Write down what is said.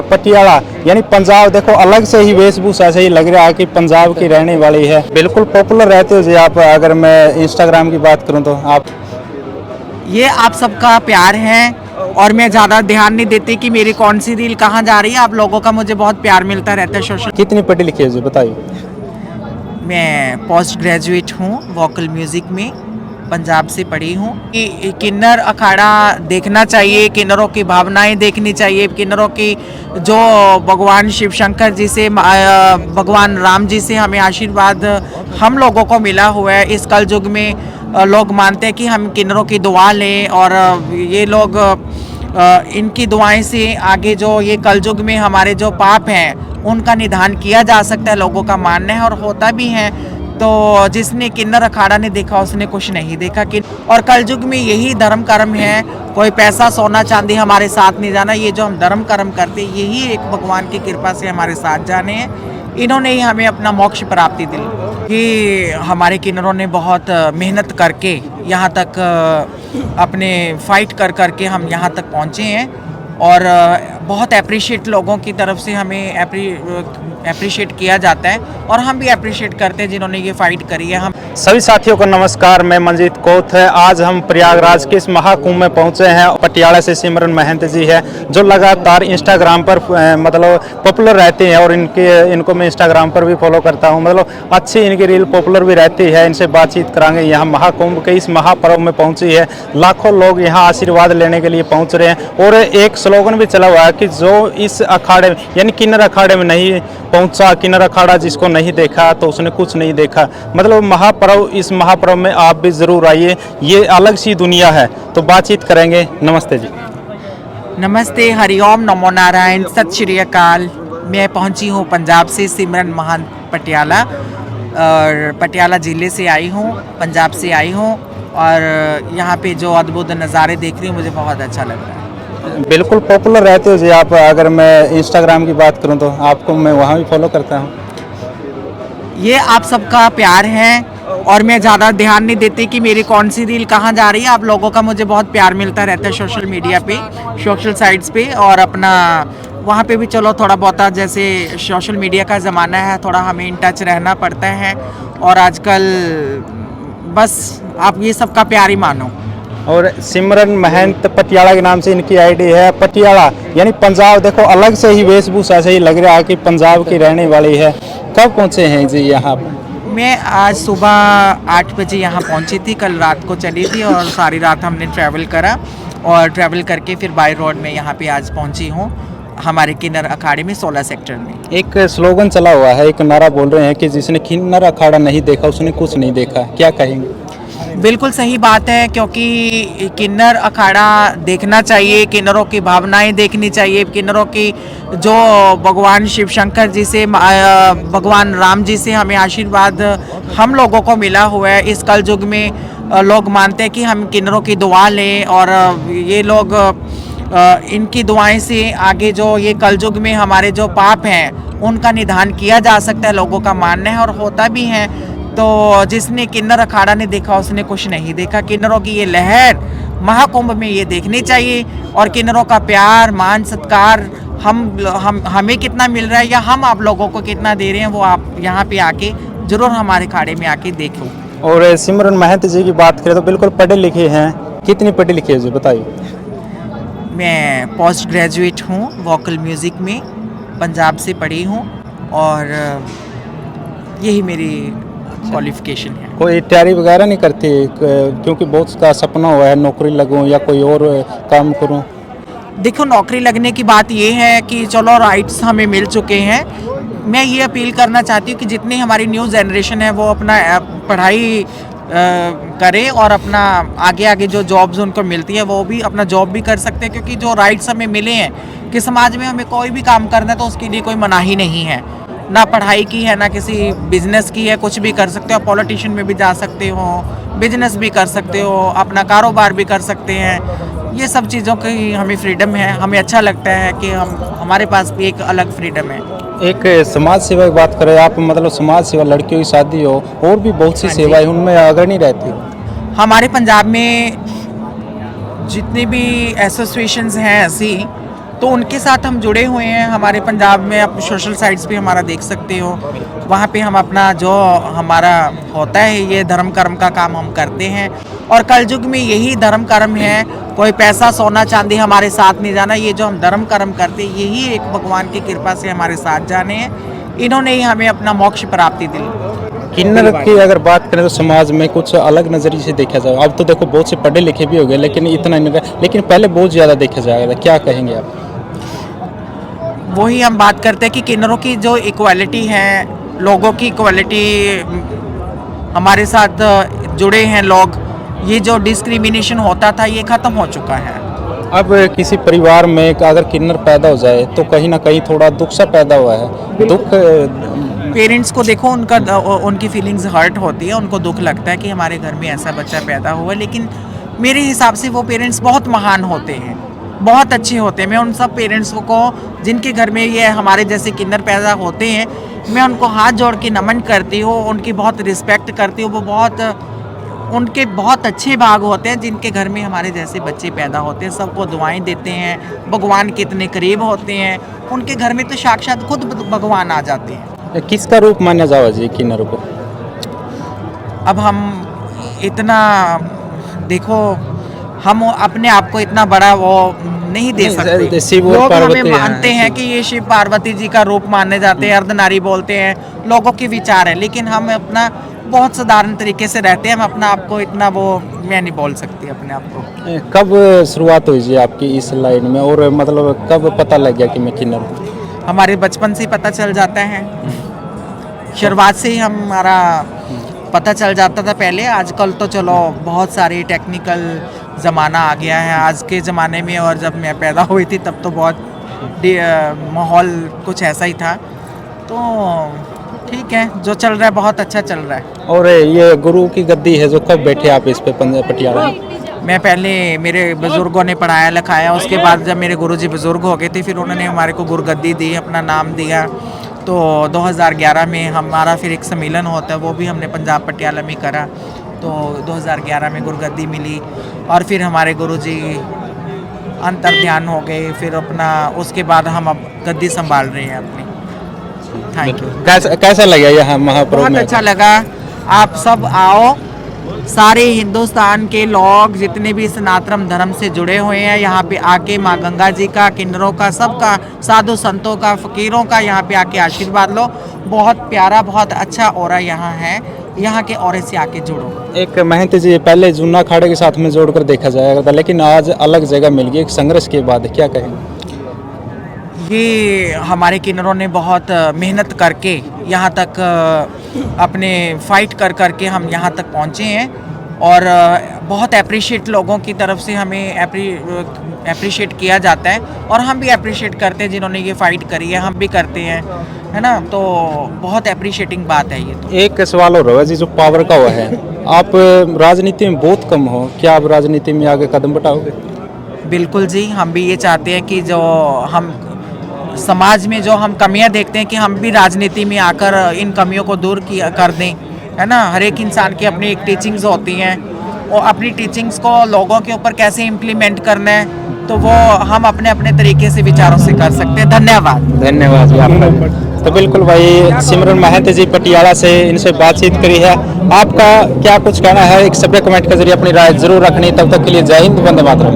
पटियाला यानी पंजाब, देखो अलग से ही वेशभूषा से ही लग रहा है कि पंजाब की रहने वाली है। बिल्कुल पॉपुलर रहते हो जी आप। अगर मैं इंस्टाग्राम की बात करूं तो आप ये आप सबका प्यार है और मैं ज़्यादा ध्यान नहीं देती कि मेरी कौन सी रील कहाँ जा रही है। आप लोगों का मुझे बहुत प्यार मिलता रहता है सोशल। कितनी पढ़ी लिखी है जी, बताइए। मैं पोस्ट ग्रेजुएट हूँ वोकल म्यूज़िक में, पंजाब से पढ़ी हूँ। कि किन्नर अखाड़ा देखना चाहिए, किन्नरों की भावनाएं देखनी चाहिए, किन्नरों की जो भगवान शिव शंकर जी से भगवान राम जी से हमें आशीर्वाद हम लोगों को मिला हुआ है। इस कल युग में लोग मानते हैं कि हम किन्नरों की दुआ लें और ये लोग इनकी दुआएं से आगे जो ये कलयुग में हमारे जो पाप हैं उनका निदान किया जा सकता है, लोगों का मानना है और होता भी है। तो जिसने किन्नर अखाड़ा नहीं देखा उसने कुछ नहीं देखा। कि और कलयुग में यही धर्म कर्म है, कोई पैसा सोना चांदी हमारे साथ नहीं जाना। ये जो हम धर्म कर्म करते हैं यही एक भगवान की कृपा से हमारे साथ जाने हैं। इन्होंने ही हमें अपना मोक्ष प्राप्ति दी। कि हमारे किन्नरों ने बहुत मेहनत करके यहाँ तक अपने फाइट कर करके हम यहाँ तक पहुँचे हैं और बहुत अप्रिशिएट लोगों की तरफ से हमें अप्रिशिएट किया जाता है और हम भी अप्रिशिएट करते हैं जिन्होंने ये फाइट करी है। हम सभी साथियों को नमस्कार, मैं मंजीत कोथ है। आज हम प्रयागराज के इस महाकुंभ में पहुंचे हैं। पटियाला से सिमरन महंत जी है जो लगातार इंस्टाग्राम पर मतलब पॉपुलर रहते हैं और इनको मैं इंस्टाग्राम पर भी फॉलो करता हूं। मतलब अच्छी इनकी रील पॉपुलर भी रहती है। इनसे बातचीत करांगे। यहाँ महाकुंभ के इस महापर्व में पहुंची है, लाखों लोग यहाँ आशीर्वाद लेने के लिए पहुँच रहे हैं और एक स्लोगन भी चला हुआ है कि जो इस अखाड़े में यानी किन्नर अखाड़े में नहीं पहुंचा, किन्नर अखाड़ा जिसको नहीं देखा तो उसने कुछ नहीं देखा। मतलब महापर्व, इस महापर्व में आप भी जरूर आइए, ये अलग सी दुनिया है। तो बातचीत करेंगे। नमस्ते जी। नमस्ते, हरिओम, नमो नारायण, सत श्री अकाल। मैं पहुंची हूं पंजाब से, सिमरन महंत पटियाला, और पटियाला ज़िले से आई हूं, पंजाब से आई हूं और यहाँ पे जो अद्भुत नज़ारे देख रही हूँ मुझे बहुत अच्छा लग रहा है। बिल्कुल पॉपुलर रहते हो जी आप। अगर मैं इंस्टाग्राम की बात करूं तो आपको मैं वहाँ भी फॉलो करता हूँ। ये आप सबका प्यार है और मैं ज़्यादा ध्यान नहीं देती कि मेरी कौन सी रील कहाँ जा रही है। आप लोगों का मुझे बहुत प्यार मिलता रहता है सोशल मीडिया पे, सोशल साइट्स पे, और अपना वहाँ पे भी चलो थोड़ा बहुत, जैसे सोशल मीडिया का ज़माना है, थोड़ा हमें इन टच रहना पड़ता है। और आजकल बस आप ये सबका प्यार ही मानो। और सिमरन महंत पटियाला के नाम से इनकी आईडी है। पटियाला यानी पंजाब, देखो अलग से ही वेशभूषा से ही लग रहा है कि पंजाब की रहने वाली है। कब पहुँचे हैं जी यहाँ पर? मैं आज सुबह 8 बजे यहाँ पहुँची थी, कल रात को चली थी और सारी रात हमने ट्रैवल करा और ट्रैवल करके फिर बाय रोड में यहाँ पे आज पहुँची हूँ, हमारे किन्नर अखाड़े में 16 सेक्टर में। एक स्लोगन चला हुआ है, एक नारा बोल रहे हैं कि जिसने किन्नर अखाड़ा नहीं देखा उसने कुछ नहीं देखा। क्या कहेंगे? बिल्कुल सही बात है, क्योंकि किन्नर अखाड़ा देखना चाहिए, किन्नरों की भावनाएं देखनी चाहिए, किन्नरों की जो भगवान शिव शंकर जी से भगवान राम जी से हमें आशीर्वाद हम लोगों को मिला हुआ है। इस कल युग में लोग मानते हैं कि हम किन्नरों की दुआ लें और ये लोग इनकी दुआएं से आगे जो ये कल युग में हमारे जो पाप हैं उनका निदान किया जा सकता है, लोगों का मानना है और होता भी है। तो जिसने किन्नर अखाड़ा नहीं देखा उसने कुछ नहीं देखा। किन्नरों की ये लहर महाकुंभ में ये देखनी चाहिए और किन्नरों का प्यार, मान, सत्कार हमें कितना मिल रहा है या हम आप लोगों को कितना दे रहे हैं, वो आप यहाँ पे आके जरूर हमारे खाड़े में आके देखो। और सिमरन महंत जी की बात करें तो बिल्कुल पढ़े लिखे हैं। कितनी पढ़ी लिखी है जी, बताइए। मैं पोस्ट ग्रेजुएट हूँ वोकल म्यूज़िक में, पंजाब से पढ़ी हूँ और यही मेरी क्वालिफिकेशन है। कोई तैयारी वगैरह नहीं करती? क्योंकि बहुत का सपना हुआ है नौकरी लगूं या कोई और काम करूं। देखो, नौकरी लगने की बात ये है कि चलो राइट्स हमें मिल चुके हैं। मैं ये अपील करना चाहती हूँ कि जितनी हमारी न्यू जनरेशन है वो अपना पढ़ाई करें और अपना आगे आगे जो जॉब्स उनको मिलती है वो भी अपना जॉब भी कर सकते हैं, क्योंकि जो राइट्स हमें मिले हैं कि समाज में हमें कोई भी काम करना है तो उसके लिए कोई मनाही नहीं है, ना पढ़ाई की है ना किसी बिजनेस की है। कुछ भी कर सकते हो, पॉलिटिशियन में भी जा सकते हो, बिजनेस भी कर सकते हो, अपना कारोबार भी कर सकते हैं। ये सब चीज़ों की हमें फ्रीडम है। हमें अच्छा लगता है कि हमारे पास भी एक अलग फ्रीडम है। एक समाज सेवा की बात करें आप, मतलब समाज सेवा, लड़कियों की शादी हो और भी बहुत सी सेवाएं, उनमें अगर नहीं रहती? हमारे पंजाब में जितनी भी एसोसिएशंस हैं ऐसी, तो उनके साथ हम जुड़े हुए हैं। हमारे पंजाब में आप सोशल साइट्स पे हमारा देख सकते हो, वहाँ पे हम अपना जो हमारा होता है ये धर्म कर्म का काम हम करते हैं। और कलयुग में यही धर्म कर्म है, कोई पैसा सोना चांदी हमारे साथ नहीं जाना। ये जो हम धर्म कर्म करते हैं यही एक भगवान की कृपा से हमारे साथ जाने हैं। इन्होंने ही हमें अपना मोक्ष प्राप्ति दी। किन्नर की अगर बात करें तो समाज में कुछ अलग नज़रिए से देखा जाए। अब तो देखो बहुत से पढ़े लिखे भी हो गए, लेकिन इतना नहीं, लेकिन पहले बहुत ज़्यादा देखा जाएगा। क्या कहेंगे आप? वही हम बात करते हैं कि किन्नरों की जो इक्वालिटी है, लोगों की इक्वालिटी, हमारे साथ जुड़े हैं लोग, ये जो डिस्क्रिमिनेशन होता था ये ख़त्म हो चुका है। अब किसी परिवार में अगर किन्नर पैदा हो जाए तो कहीं ना कहीं थोड़ा दुख सा पैदा हुआ है। दुख पेरेंट्स को देखो, उनकी फीलिंग्स हर्ट होती है, उनको दुख लगता है कि हमारे घर में ऐसा बच्चा पैदा हुआ। लेकिन मेरे हिसाब से वो पेरेंट्स बहुत महान होते हैं, बहुत अच्छे होते हैं। मैं उन सब पेरेंट्स को जिनके घर में ये हमारे जैसे किन्नर पैदा होते हैं, मैं उनको हाथ जोड़ के नमन करती हूँ, उनकी बहुत रिस्पेक्ट करती हूँ। वो उनके बहुत अच्छे भाग होते हैं जिनके घर में हमारे जैसे बच्चे पैदा होते हैं। सबको दुआएं देते हैं, भगवान के इतने करीब होते हैं, उनके घर में तो साक्षात खुद भगवान आ जाते हैं। किसका रूप माना जावा जी किन्नर को? अब हम इतना देखो, हम अपने आप को इतना बड़ा वो नहीं दे सकते। शिव और लोग पार्वती हमें मानते हैं कि ये शिव पार्वती जी का रूप माने जाते हैं, अर्धनारी बोलते हैं, लोगों के विचार है। लेकिन हम अपना बहुत साधारण तरीके से रहते हैं। हम अपना आप को इतना वो मैं नहीं बोल सकती अपने आप को। कब शुरुआत हुई जी आपकी इस लाइन में, और मतलब कब पता लग गया कि मैं किन्नर हूँ? हमारे बचपन से ही पता चल जाता है, शुरुआत से ही हमारा पता चल जाता था पहले। आजकल तो चलो बहुत सारी टेक्निकल ज़माना आ गया है आज के ज़माने में, और जब मैं पैदा हुई थी तब तो बहुत माहौल कुछ ऐसा ही था। तो ठीक है, जो चल रहा है बहुत अच्छा चल रहा है। और ये गुरु की गद्दी है जो कब बैठे आप इस पे पटियाला में? मैं पहले मेरे बुज़ुर्गों ने पढ़ाया लिखाया, उसके बाद जब मेरे गुरुजी बुज़ुर्ग हो गए थे फिर उन्होंने हमारे को गुरगद्दी दी, अपना नाम दिया। तो 2011 में हमारा फिर एक सम्मेलन होता है, वो भी हमने पंजाब पटियाला में करा। तो 2011 में गुरगद्दी मिली, और फिर हमारे गुरुजी अंतर ध्यान हो गए। फिर अपना उसके बाद हम अब गद्दी संभाल रहे हैं अपनी। Thank you. कैसा लगा यहाँ महाप्रभु बहुत में? अच्छा लगा। आप सब आओ, सारे हिंदुस्तान के लोग जितने भी सनातन धर्म से जुड़े हुए हैं यहाँ पे आके माँ गंगा जी का, किन्नरों का, सबका, साधु संतों का, फकीरों का यहाँ पे आके आशीर्वाद लो। बहुत प्यारा, बहुत अच्छा ऑरा यहाँ है, यहाँ के ऑरे से आके जुड़ो। एक महंत जी पहले जूना अखाड़े के साथ में जोड़कर देखा जाएगा था, लेकिन आज अलग जगह मिल गई एक संघर्ष के बाद, क्या कहेंगे? ये हमारे किन्नरों ने बहुत मेहनत करके यहाँ तक अपने फाइट कर करके हम यहाँ तक पहुँचे हैं। और बहुत अप्रिशिएट लोगों की तरफ से हमें अप्रिशिएट किया जाता है, और हम भी अप्रिशिएट करते हैं जिन्होंने ये फाइट करी है, हम भी करते हैं, है ना। तो बहुत अप्रिशिएटिंग बात है ये। तो एक सवाल और होगा जी, जो पावर का हुआ है, आप राजनीति में बहुत कम हो, क्या आप राजनीति में आगे कदम बढ़ाओगे? बिल्कुल जी, हम भी ये चाहते हैं कि जो हम समाज में जो हम कमियां देखते हैं कि हम भी राजनीति में आकर इन कमियों को दूर कर दें, है ना। हर एक इंसान की अपनी एक टीचिंग्स होती हैं, और अपनी टीचिंग्स को लोगों के ऊपर कैसे इम्प्लीमेंट करना है, तो वो हम अपने अपने तरीके से विचारों से कर सकते हैं। धन्यवाद। धन्यवाद जी आपका। तो बिल्कुल भाई सिमरन महंत जी पटियाला से, इनसे बातचीत करी है। आपका क्या कुछ कहना है, एक सभ्य कमेंट के जरिए अपनी राय जरूर रखनी। तब तक के लिए जय हिंद, वंदे मातरम।